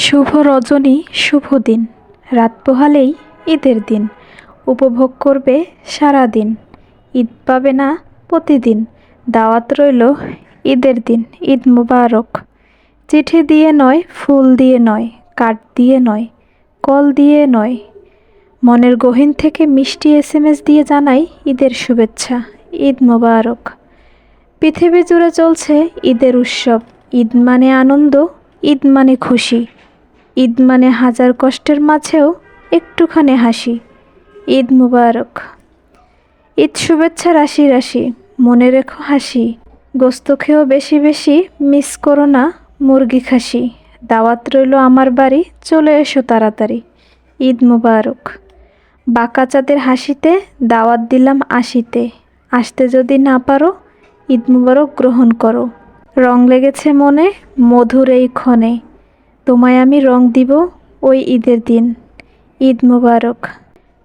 শুভ রজনী শুভ দিন, রাত পোহালেই ঈদের দিন। উপভোগ করবে সারা দিন, ঈদ পাবে না প্রতিদিন। দাওয়াত রইল ঈদের দিন, ঈদ মুবারক। চিঠি দিয়ে নয়, ফুল দিয়ে নয়, কার্ড দিয়ে নয়, কল দিয়ে নয়, মনের গহীন থেকে মিষ্টি SMS দিয়ে জানাই ঈদের শুভেচ্ছা, ঈদ মুবারক। পৃথিবী জুড়ে চলছে ঈদের উৎসব। ঈদ মানে আনন্দ, ঈদ মানে খুশি, ঈদ মানে হাজার কষ্টের মাঝেও একটুখানি হাসি, ঈদ মুবারক। ঈদ শুভেচ্ছা রাশি রাশি, মনে রেখো হাসি। গোস্ত খেয়েও বেশি বেশি, মিস করো না মুরগি খাসি। দাওয়াত রইল আমার বাড়ি, চলে এসো তাড়াতাড়ি, ঈদ মুবারক। বাঁকা চাঁদের হাসিতে দাওয়াত দিলাম আসিতে। আসতে যদি না পারো, ঈদ মুবারক গ্রহণ করো। রং লেগেছে মনে মধুর এই ক্ষণে, তোমায় আমি রং দিব ওই ঈদের দিন, ঈদ মুবারক।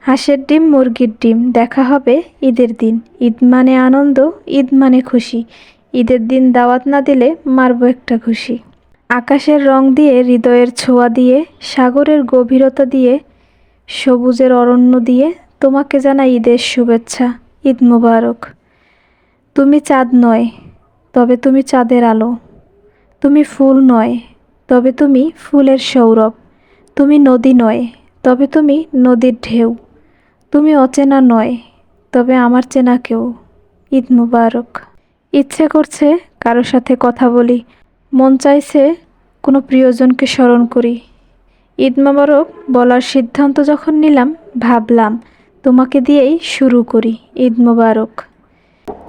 হাঁসের ডিম মুরগির ডিম দেখা হবে ঈদের দিন। ঈদ মানে আনন্দ, ঈদ মানে খুশি। ঈদের দিন দাওয়াত না দিলে মারবো একটা ঘুষি। আকাশের রং দিয়ে, হৃদয়ের ছোঁয়া দিয়ে, সাগরের গভীরতা দিয়ে, সবুজের অরণ্য দিয়ে তোমাকে জানাই ঈদের শুভেচ্ছা, ঈদ মুবারক। তুমি চাঁদ নয়, তবে তুমি চাঁদের আলো। তুমি ফুল নয়, তবে তুমি ফুলের সৌরভ। তুমি নদী নয়, তবে তুমি নদীর ঢেউ। তুমি অচেনা নয়, তবে আমার চেনা কেউ, ঈদ মুবারক। ইচ্ছে করছে কারোর সাথে কথা বলি, মন চাইছে কোনো প্রিয়জনকে স্মরণ করি। ঈদ মুবারক বলার সিদ্ধান্ত যখন নিলাম, ভাবলাম তোমাকে দিয়েই শুরু করি, ঈদ মুবারক।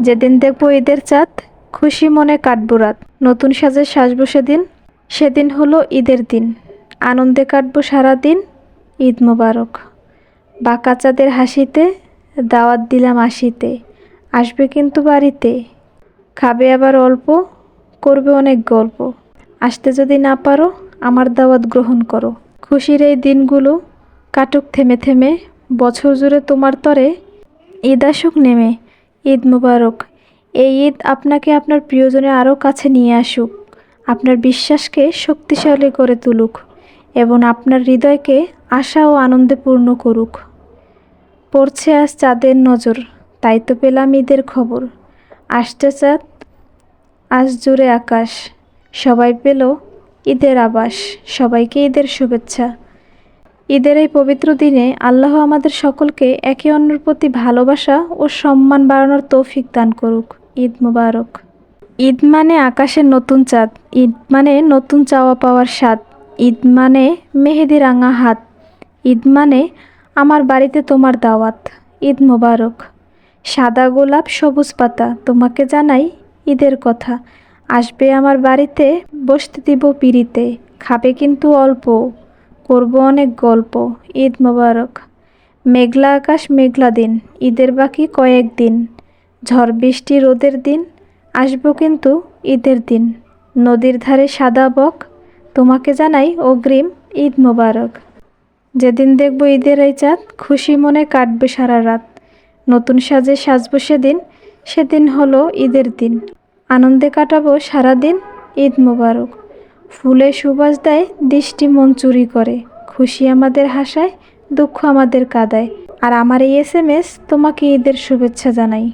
যেদিন দেখবো ঈদের চাঁদ, খুশি মনে কাটবো রাত। নতুন সাজে সাজবো সেদিন হলো ঈদের দিন। আনন্দে কাটবো সারা দিন, ঈদ মুবারক। বাঁকা চাঁদের হাসিতে দাওয়াত দিলাম আসিতে। আসবে কিন্তু বাড়িতে, খাবে আবার অল্প, করবে অনেক গল্প। আসতে যদি না পারো, আমার দাওয়াত গ্রহণ করো। খুশির এই দিনগুলো কাটুক থেমে থেমে, বছর জুড়ে তোমার তরে ঈদ আসুক নেমে, ঈদ মুবারক। এই ঈদ আপনাকে আপনার প্রিয়জনের আরও কাছে নিয়ে আসুক, আপনার বিশ্বাসকে শক্তিশালী করে তুলুক এবং আপনার হৃদয়কে আশা ও আনন্দে পূর্ণ করুক। পড়ছে আজ চাঁদের নজর, তাই তো পেলাম ঈদের খবর। আসছে চাঁদ, আজ জুড়ে আকাশ, সবাই পেল ঈদের আবাস। সবাইকে ঈদের শুভেচ্ছা। ঈদের এই পবিত্র দিনে আল্লাহ আমাদের সকলকে একে অন্যের প্রতি ভালোবাসা ও সম্মান বাড়ানোর তৌফিক দান করুক, ঈদ মুবারক। ঈদ মানে আকাশের নতুন চাঁদ, ঈদ মানে নতুন চাওয়া পাওয়ার স্বাদ। ঈদ মানে মেহেদি রাঙা হাত, ঈদ মানে আমার বাড়িতে তোমার দাওয়াত, ঈদ মুবারক। সাদা গোলাপ সবুজ পাতা, তোমাকে জানাই ঈদের কথা। আসবে আমার বাড়িতে, বসতে দিব পিড়িতে, খাবে কিন্তু অল্প, করব অনেক গল্প, ঈদ মুবারক। মেঘলা আকাশ মেঘলা দিন, ঈদের বাকি কয়েকদিন। ঝড় বৃষ্টি রোদের দিন, আসবো কিন্তু ঈদের দিন। নদীর ধারে সাদা বক, তোমাকে জানাই অগ্রিম ঈদ মুবারক। যেদিন দেখবো ঈদের এই চাঁদ, খুশি মনে কাটবে সারা রাত। নতুন সাজে সাজবো সেদিন হলো ঈদের দিন। আনন্দে কাটাবো সারা দিন, ঈদ মুবারক। ফুলে সুবাস দেয়, দৃষ্টি মন চুরি করে। খুশি আমাদের হাসায়, দুঃখ আমাদের কাঁদায়। আর আমার এই SMS তোমাকে ঈদের শুভেচ্ছা জানাই।